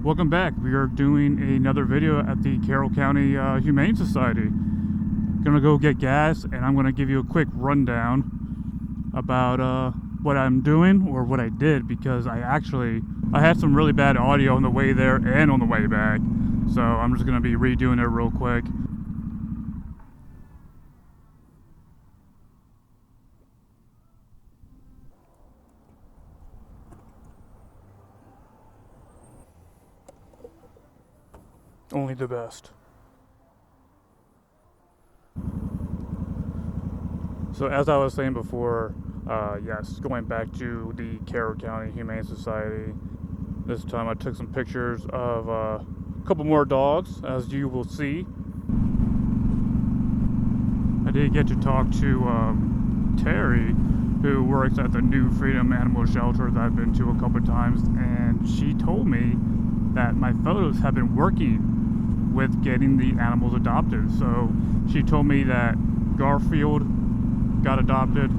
Welcome back. We are doing another video at the Carroll County Humane Society. Gonna go get gas, and I'm gonna give you a quick rundown about what I'm doing, or what I did, because I had some really bad audio on the way there and on the way back. So I'm just gonna be redoing it real quick. Only the best. So as I was saying before, yes, going back to the Carroll County Humane Society. This time I took some pictures of a couple more dogs, as you will see. I did get to talk to Terry, who works at the New Freedom Animal Shelter that I've been to a couple times, and she told me that my photos have been working with getting the animals adopted. So she told me that Garfield got adopted,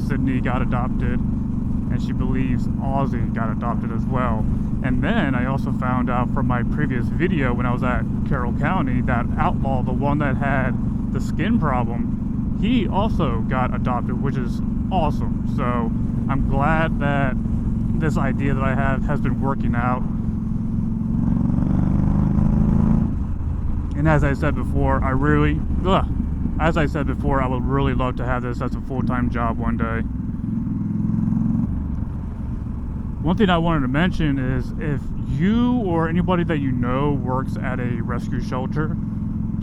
Sydney got adopted, and she believes Ozzy got adopted as well. And then I also found out from my previous video when I was at Carroll County that Outlaw, the one that had the skin problem, he also got adopted, which is awesome. So I'm glad that this idea that I have has been working out. And as I said before, I would really love to have this as a full-time job one day. One thing I wanted to mention is, if you or anybody that you know works at a rescue shelter,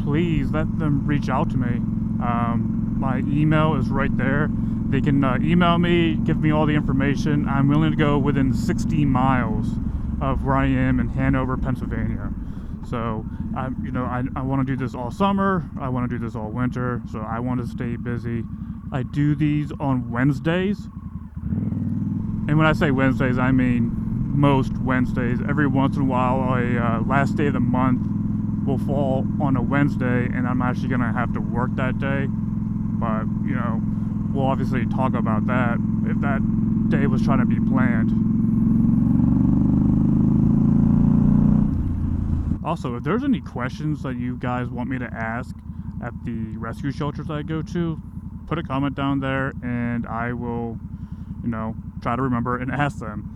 please let them reach out to me. My email is right there. They can email me, give me all the information. I'm willing to go within 60 miles of where I am in Hanover, Pennsylvania. So I want to do this all summer. I want to do this all winter. So I want to stay busy. I do these on Wednesdays. And when I say Wednesdays, I mean most Wednesdays. Every once in a while, a last day of the month will fall on a Wednesday, and I'm actually going to have to work that day. But, we'll obviously talk about that if that day was trying to be planned. Also, if there's any questions that you guys want me to ask at the rescue shelters that I go to, put a comment down there, and I will, try to remember and ask them.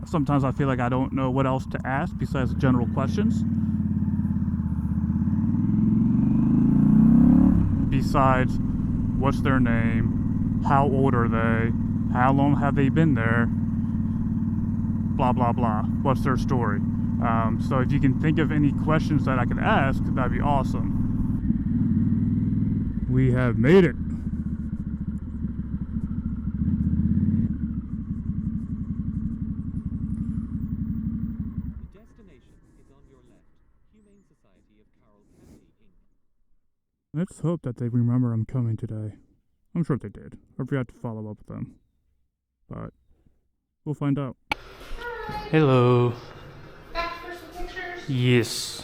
Sometimes I feel like I don't know what else to ask besides general questions. Besides, what's their name? How old are they? How long have they been there? Blah, blah, blah. What's their story? So if you can think of any questions that I could ask, that'd be awesome. We have made it. The destination is on your left. Humane Society of Carroll County, Inc. Let's hope that they remember I'm coming today. I'm sure they did. I forgot to follow up with them. But we'll find out. Hello. Back for some pictures? Yes.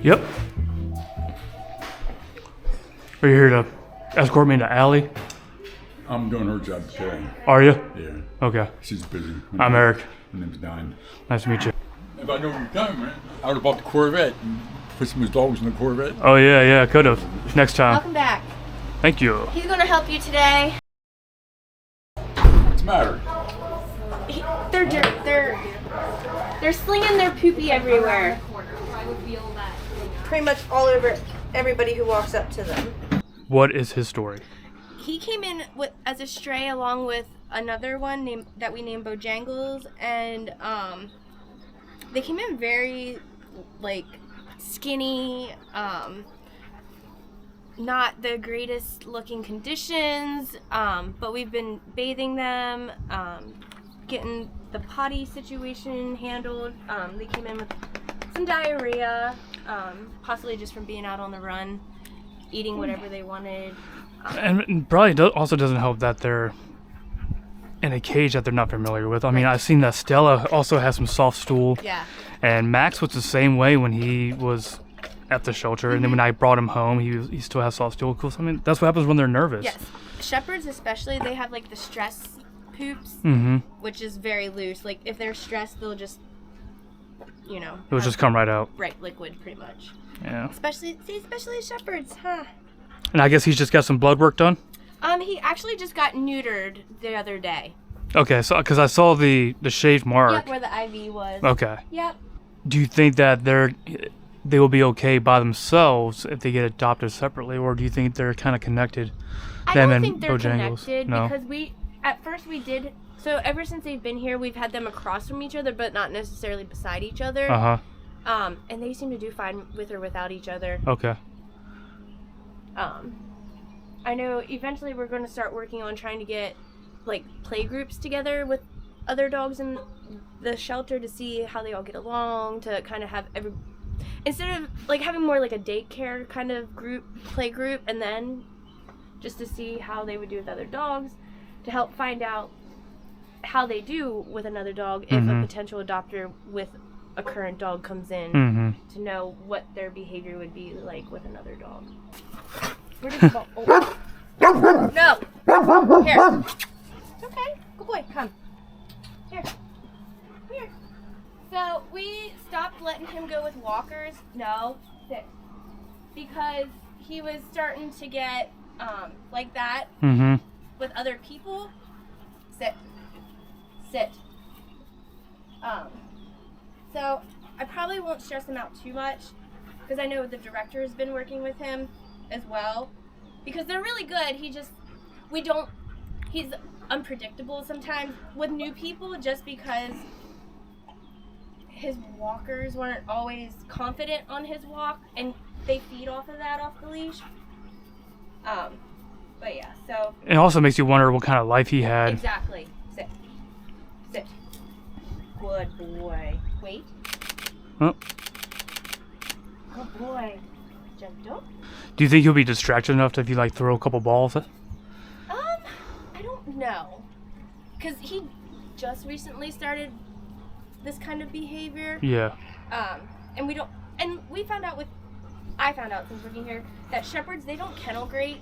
Yep. Are you here to escort me to Allie? I'm doing her job today. Are you? Yeah. Okay. She's busy. I'm Eric. My name's Don. Nice to meet you. If I know you're coming, man, I would have bought the Corvette and put some of his dogs in the Corvette. Oh, yeah, could have. Next time. Welcome back. Thank you. He's going to help you today. What's the matter? They're slinging their poopy everywhere. Pretty much all over everybody who walks up to them. What is his story? He came in as a stray along with another one that we named Bojangles, and they came in very skinny, not the greatest looking conditions, but we've been bathing them, getting the potty situation handled. They came in with some diarrhea, possibly just from being out on the run, eating whatever they wanted. And probably also doesn't help that they're in a cage that they're not familiar with. I mean, I've seen that Stella also has some soft stool. Yeah. And Max was the same way when he was at the shelter. And then when I brought him home, he still has soft stool. I mean, that's what happens when they're nervous. Yes. Shepherds especially, they have like the stress poops, which is very loose. Like if they're stressed, they'll just, it'll just come right out. Right, liquid pretty much. Yeah. Especially shepherds, huh? And I guess he's just got some blood work done? He actually just got neutered the other day. Okay, so because I saw the shaved mark. Yep, where the IV was. Okay. Yep. Do you think that they will be okay by themselves if they get adopted separately, or do you think they're kind of connected? I them don't and think they're Bojangles? connected No. because at first we did. So ever since they've been here, we've had them across from each other, but not necessarily beside each other. And they seem to do fine with or without each other. Okay. I know eventually we're going to start working on trying to get like play groups together with other dogs in the shelter to see how they all get along, to kind of have instead of like having more like a daycare kind of play group, and then just to see how they would do with other dogs, to help find out how they do with another dog if a potential adopter with a current dog comes in, to know what their behavior would be like with another dog. Where did the ball? Oh. No! Here. Okay, good boy, come. Here. Here. So we stopped letting him go with walkers. No, sit. Because he was starting to get like that with other people. Sit. Sit. So I probably won't stress him out too much because I know the director has been working with him as well, because they're really good. He's unpredictable sometimes with new people, just because his walkers weren't always confident on his walk, and they feed off of that off the leash. But yeah, so it also makes you wonder what kind of life he had. Exactly. Sit. Sit. Good boy. Wait. Oh. Good boy. Gentle. Do you think he'll be distracted enough if you like throw a couple balls? I don't know, because he just recently started this kind of behavior. Yeah. And we found out I found out since working here that shepherds, they don't kennel great.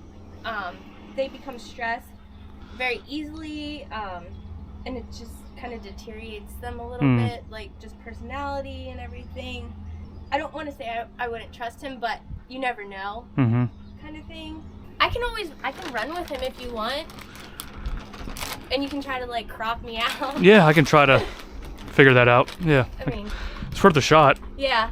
They become stressed very easily, and it just kind of deteriorates them a little bit, like just personality and everything. I don't want to say I wouldn't trust him, but you never know, kind of thing. I can run with him if you want, and you can try to like crop me out. Yeah, I can try to figure that out. Yeah. I mean, it's worth a shot. Yeah.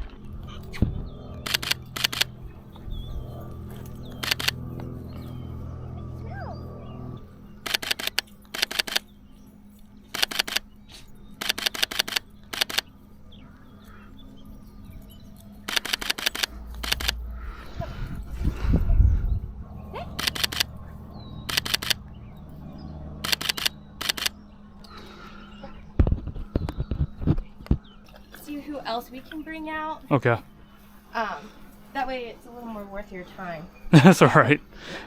See who else we can bring out. Okay. That way it's a little more worth your time. That's all right.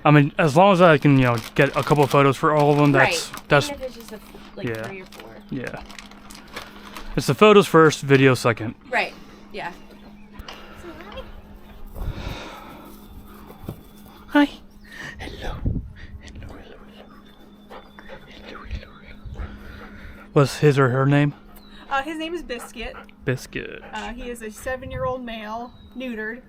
I mean, as long as I can, get a couple of photos for all of them, that's Even if it's just yeah. 3 or 4. Yeah. It's the photos first, video second. Right. Yeah. Hi. Hello. Hello. What's his or her name? His name is Biscuit. Biscuit. He is a 7-year-old male, neutered.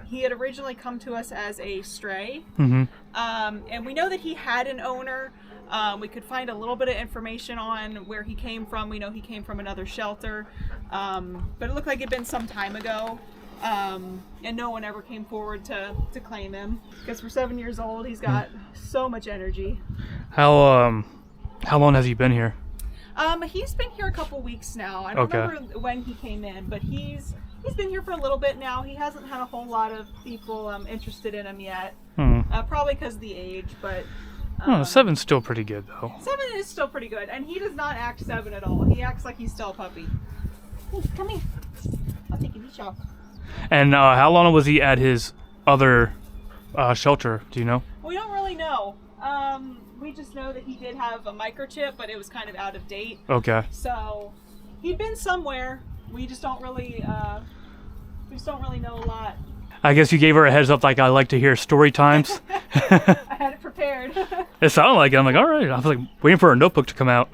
He had originally come to us as a stray. And we know that he had an owner. We could find a little bit of information on where he came from. We know he came from another shelter. But it looked like it had been some time ago. And no one ever came forward to claim him. Because for 7 years old, he's got so much energy. How long has he been here? He's been here a couple weeks now. I don't remember when he came in, but he's been here for a little bit now. He hasn't had a whole lot of people interested in him yet. Probably because of the age, but Oh, 7's still pretty good though. 7 is still pretty good, and he does not act 7 at all. He acts like he's still a puppy. Hey, come here. I'll take your leash off. And how long was he at his other shelter? Do you know? We don't really know. We just know that he did have a microchip, but it was kind of out of date. Okay. So he'd been somewhere. We just don't really know a lot. I guess you gave her a heads up, like I like to hear story times. I had it prepared. It sounded like it. I'm like, all right. I was like waiting for a notebook to come out.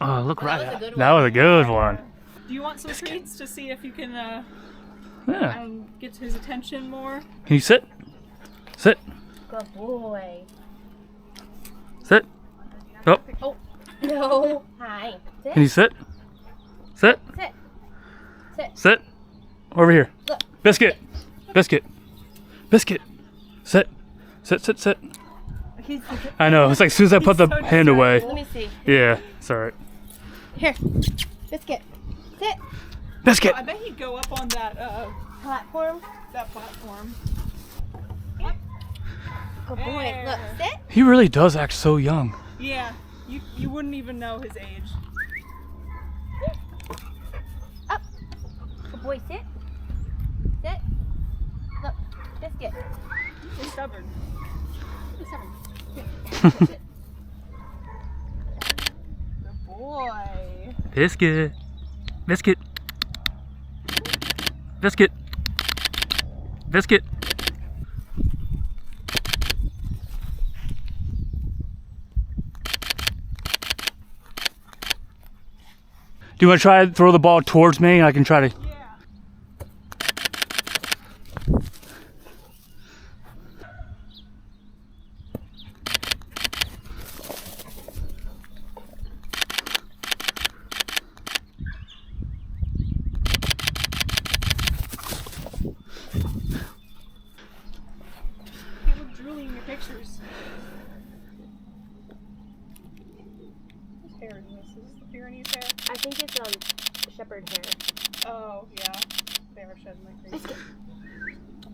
Oh, look right at that. That was a good one. Do you want some treats to see if you can Yeah. get his attention more? Can you sit? Sit. Good boy. Sit. Oh. Oh, no. Hi. Sit. Can you sit? Sit. Sit. Sit. Sit. Over here. Look. Biscuit. Biscuit. Biscuit. Sit. Sit, sit, sit. I know. It's like as soon as I put the so hand away. Let me see. Yeah. It's alright. Here. Biscuit. Sit. Biscuit. I bet he'd go up on that Platform. platform. Good boy. There. Look. Sit. He really does act so young. Yeah, you wouldn't even know his age. Up. Good boy. Sit. Sit. Look. Biscuit. He's stubborn. He's stubborn. Good boy. Biscuit. Biscuit. Biscuit. Biscuit. Do you want to try to throw the ball towards me? I can try to. Yeah. You look drooly in your pictures. Whose hair is this? Is this the Pyrenees hair? I think it's shepherd hair. Oh, yeah. They were shedding like crazy. Biscuit.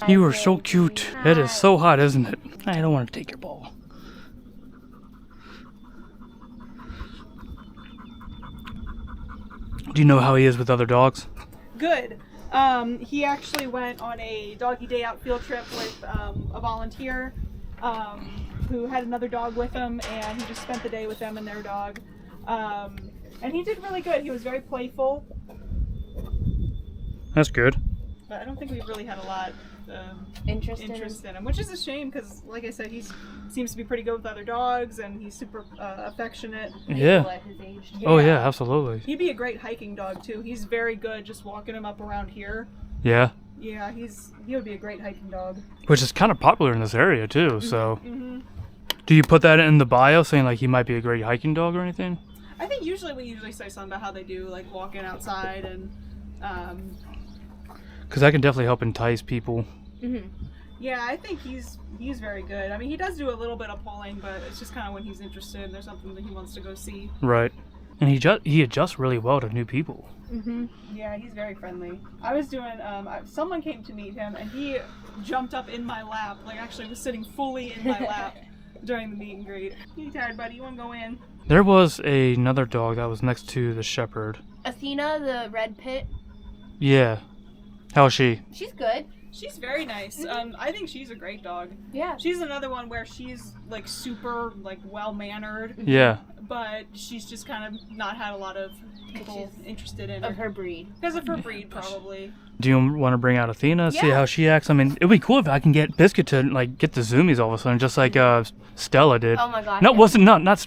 You are so cute. It is so hot, isn't it? I don't want to take your ball. Do you know how he is with other dogs? Good. He actually went on a doggy day out field trip with a volunteer who had another dog with him, and he just spent the day with them and their dog. And he did really good. He was very playful, That's good. but I don't think we've really had a lot Interest in interest in him, which is a shame because, like I said, he seems to be pretty good with other dogs, and he's super affectionate. Yeah. At his age. Oh yeah, absolutely. He'd be a great hiking dog too. He's very good just walking him up around here. Yeah. Yeah, he would be a great hiking dog. Which is kind of popular in this area too. So, Mm-hmm. do you put that in the bio, saying like he might be a great hiking dog or anything? I think we usually say something about how they do like walking outside and Because that can definitely help entice people. Mm-hmm. yeah, I think he's very good. I mean, he does do a little bit of pulling, but it's just kind of when he's interested and there's something that he wants to go see. Right. And he adjusts really well to new people. Mm-hmm. Yeah, he's very friendly. I was doing someone came to meet him and he jumped up in my lap, like actually was sitting fully in my lap during the meet and greet. You tired, buddy? You want to go in? There was another dog that was next to the shepherd. Athena, the red pit. Yeah. How is she? She's good. She's very nice. I think she's a great dog. Yeah. She's another one where she's like super like well mannered, Yeah. but she's just kind of not had a lot of people interested in Of her her breed. because of her breed, probably. Do you want to bring out Athena, see Yeah. how she acts? I mean, it'd be cool if I can get Biscuit to like get the zoomies all of a sudden, just like Stella did. Oh my gosh. No, yeah.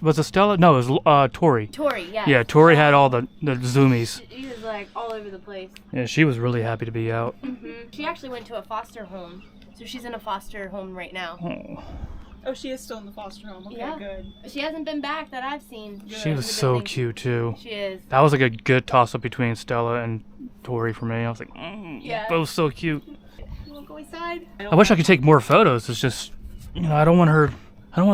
was it Stella? No, it was Tori. Tori, yeah. Yeah, Tori had all the zoomies. She was like all over the place. Yeah, she was really happy to be out. Mm-hmm. She actually went to a foster home. So she's in a foster home right now. Oh, Oh, she is still in the foster home. Okay, Yeah. good. She hasn't been back that I've seen. she was It's a good so thing. cute too. She is. That was like a good toss up between Stella and Tori for me. I was like, Yeah. both so cute. You want to go inside? I wish I could take more photos. It's just, I don't want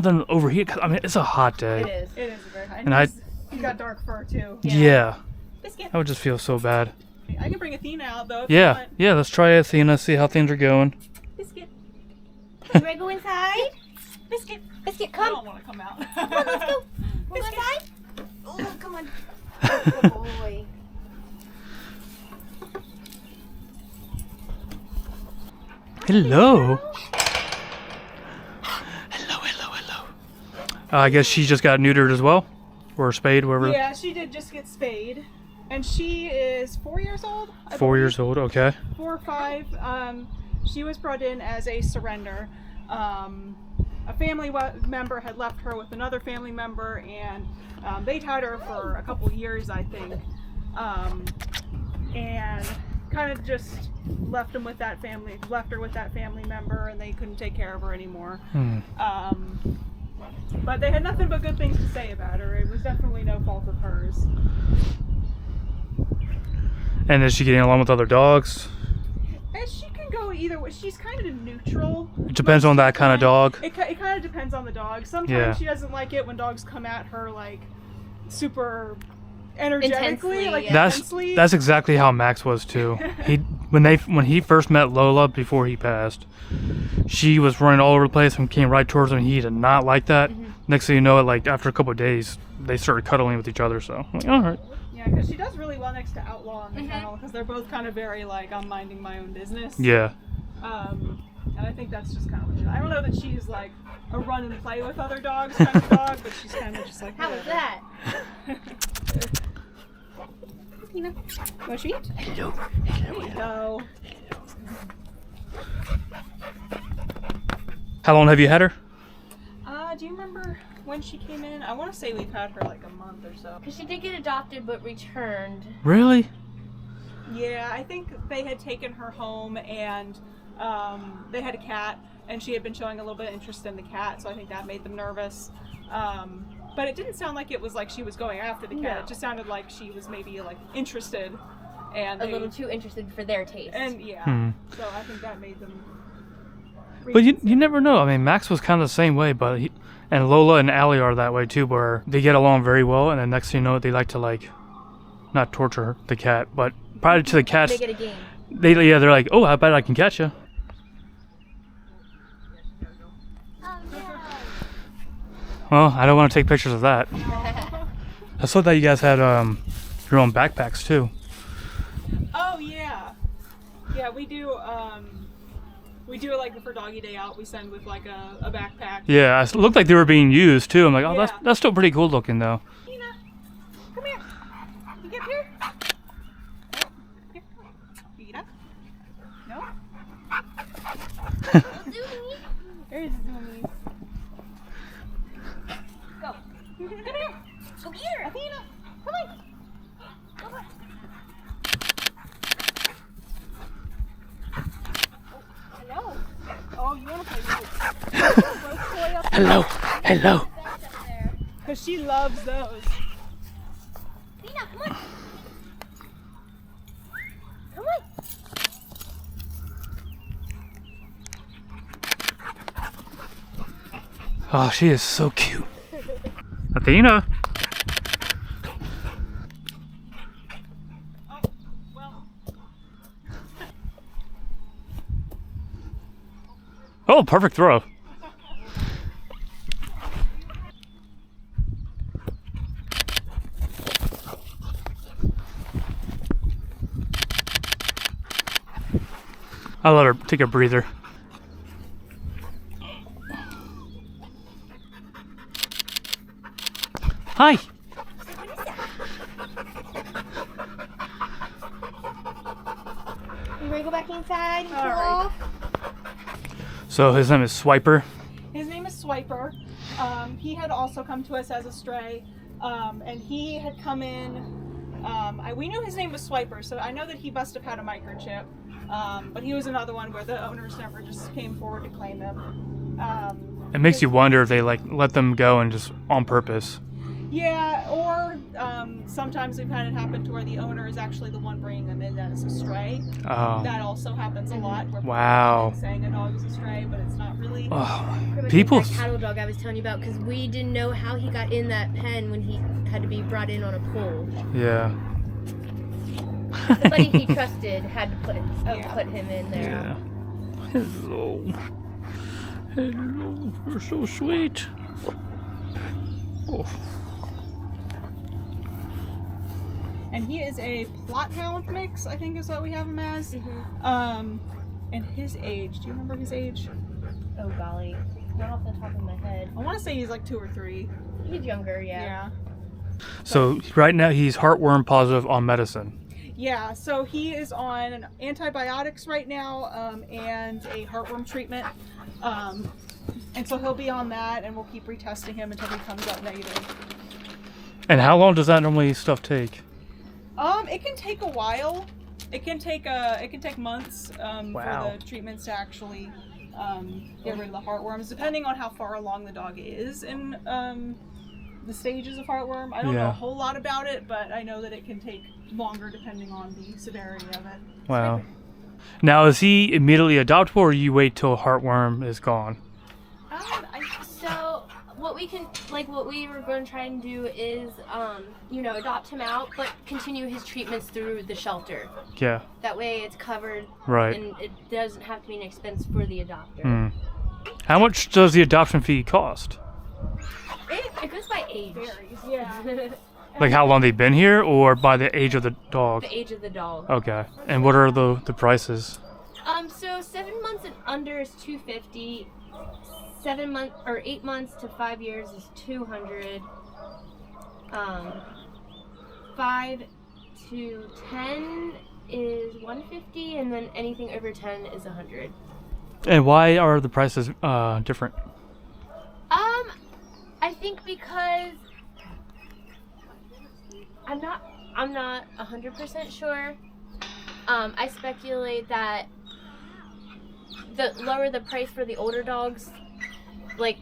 them to overheat. 'Cause, I mean, it's a hot day. It is. It is very high. And I- he's He's got dark fur too. Yeah. Biscuit. I would just feel so bad. I can bring Athena out though. If you Yeah. want. Yeah, let's try Athena, see how things are going. Biscuit. You ready to go inside? Biscuit. Biscuit, I come. don't want to come out. Come on, let's go. We'll go Biscuit. inside. Oh, come on. Good boy. Hello. I guess she just got neutered as well? Or spayed, whatever. Yeah, she did just get spayed. And she is 4 years old. I 4 believe. years old, okay. 4 or 5. She was brought in as a surrender. A family member had left her with another family member, and they'd had her for a couple years, I think. And kind of just left her with that family member, and they couldn't take care of her anymore. But they had nothing but good things to say about her. It was definitely no fault of hers. And is she getting along with other dogs? And she can go either way. She's kind of neutral. It depends on that kind of dog. It kind of depends on the dog. Sometimes Yeah. she doesn't like it when dogs come at her like super energetically, Intensely, like yeah. intensely. That's exactly how Max was too. When he first met Lola before he passed, she was running all over the place and came right towards him. He did not like that. Next thing you know, like after a couple of days, they started cuddling with each other. So I'm like, all right. Yeah, because she does really well next to Outlaw in the kennel, because they're both kind of very like, I'm minding my own business. Yeah. And I think that's just kind of what she, I don't know that she's like a run and play with other dogs kind of dog, but she's kind of just like, How was whatever. that? Tina, want to eat? Hello. There you go. How long have you had her? Do you remember when she came in? I want to say we've had her like a month or so. Because she did get adopted but returned. Really? Yeah, I think they had taken her home, and they had a cat, and she had been showing a little bit of interest in the cat, so I think that made them nervous. But it didn't sound like it was like she was going after the cat. No. It just sounded like she was maybe like interested, and A little too interested for their taste. And yeah, so I think that made them. But you never know. I mean, Max was kind of the same way, but and Lola and Allie are that way too, where they get along very well, and then next thing you know, they like to like, not torture the cat, but prior to the cats, Make it a game. they're like, oh, I bet I can catch you. Oh, no. Well, I don't want to take pictures of that. I saw that you guys had your own backpacks too. Oh yeah, yeah, we do. We do it like for Doggy Day Out. We send with like a backpack. Yeah, it looked like they were being used too. I'm like, oh, Yeah. that's still pretty cool looking though. Tina, come here. You get here. Here. Feet up. No. There's Zoomies. Go. Come here. Come here. Athena, come on. Come on. Hello. Oh, you want to play with Hello. because she loves those. Tina, come on. Come on. Oh, she is so cute. Athena. Oh, well. Oh, perfect throw. I'll let her take a breather. Hi. You ready to go back inside and cool All right. off? So his name is Swiper. His name is Swiper. He had also come to us as a stray, and he had come in. We knew his name was Swiper, so I know that he must have had a microchip. But he was another one where the owners never just came forward to claim him. It makes you wonder if they like let them go and just on purpose. Yeah, or sometimes we've had it happen to where the owner is actually the one bringing them in as a stray. Oh. That also happens a lot. Where Wow. people saying a dog is a stray, but it's not really. Oh. Pretty much People. like that cattle dog I was telling you about, because we didn't know how he got in that pen when he had to be brought in on a pole. Yeah. Somebody he trusted had to put him in there. Yeah. Hello. Hello. You're so sweet. Oh. And he is a plot hound mix, I think is what we have him as. Mm-hmm. And his age, do you remember his age? Oh golly, not off the top of my head. I want to say he's like 2 or 3. He's younger, yeah. So right now he's heartworm positive on medicine. Yeah, so he is on antibiotics right now and a heartworm treatment. And so he'll be on that, and we'll keep retesting him until he comes up negative. And how long does that normally stuff take? It can take a while. It can take months Wow. for the treatments to actually get rid of the heartworms, depending on how far along the dog is in the stages of heartworm. I don't know a whole lot about it, but I know that it can take longer depending on the severity of it. Wow. Now, is he immediately adoptable, or you wait till heartworm is gone? So what we were going to try and do is, adopt him out, but continue his treatments through the shelter. Yeah. That way it's covered, Right. and it doesn't have to be an expense for the adopter. Hmm. How much does the adoption fee cost? It goes by age. Varies, yeah. Like how long they've been here, or by the age of the dog? The age of the dog. Okay. And what are the prices? So 7 months and under is $250. 8 months to 5 years is $200. 5 to 10 is $150, and then anything over 10 is $100. And why are the prices different? I think because I'm not 100% sure. I speculate that the lower the price for the older dogs, like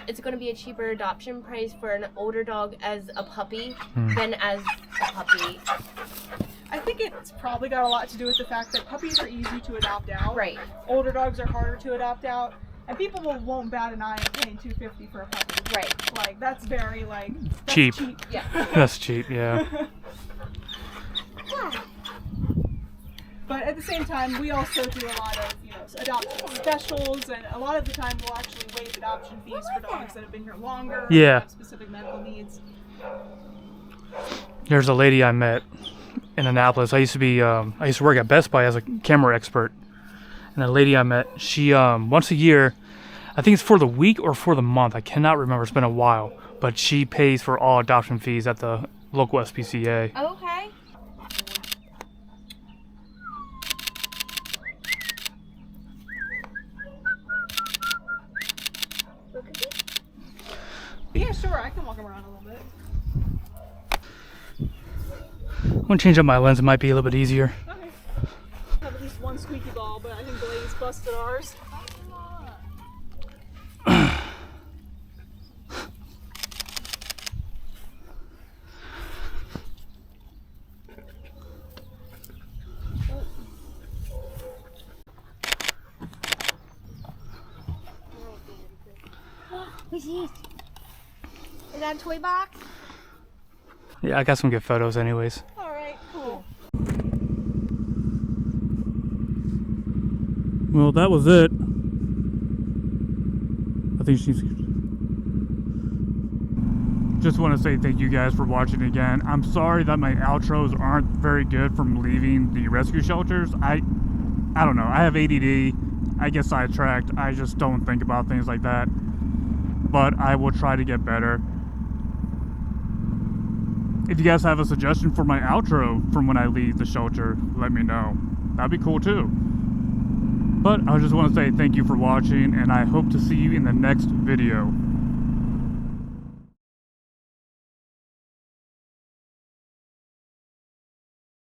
it's going to be a cheaper adoption price for an older dog as a puppy than as a puppy. I think it's probably got a lot to do with the fact that puppies are easy to adopt out. Right. Older dogs are harder to adopt out. And people won't bat an eye at paying $250 for a puppy. Right. Like, that's very, that's Cheap. Yeah. That's cheap, yeah. But at the same time, we also do a lot of, adoption specials, and a lot of the time we'll actually waive adoption fees for dogs that have been here longer. Yeah. Or have specific medical needs. There's a lady I met in Annapolis. I used to work at Best Buy as a camera expert. And a lady I met, she once a year, I think it's for the week or for the month, I cannot remember, it's been a while, but she pays for all adoption fees at the local SPCA. Okay. Yeah, sure, I can walk around a little bit. I'm gonna change up my lens, it might be a little bit easier. Okay. I have at least one squeaky ball, but I think Blaze busted ours. What's this? Is that a toy box? Yeah, I got some good photos anyways. Alright, cool. Well, that was it. I think she's... Just want to say thank you guys for watching again. I'm sorry that my outros aren't very good from leaving the rescue shelters. I don't know. I have ADD. I get sidetracked. I just don't think about things like that. But I will try to get better. If you guys have a suggestion for my outro from when I leave the shelter, let me know. That'd be cool too. But I just want to say thank you for watching, and I hope to see you in the next video.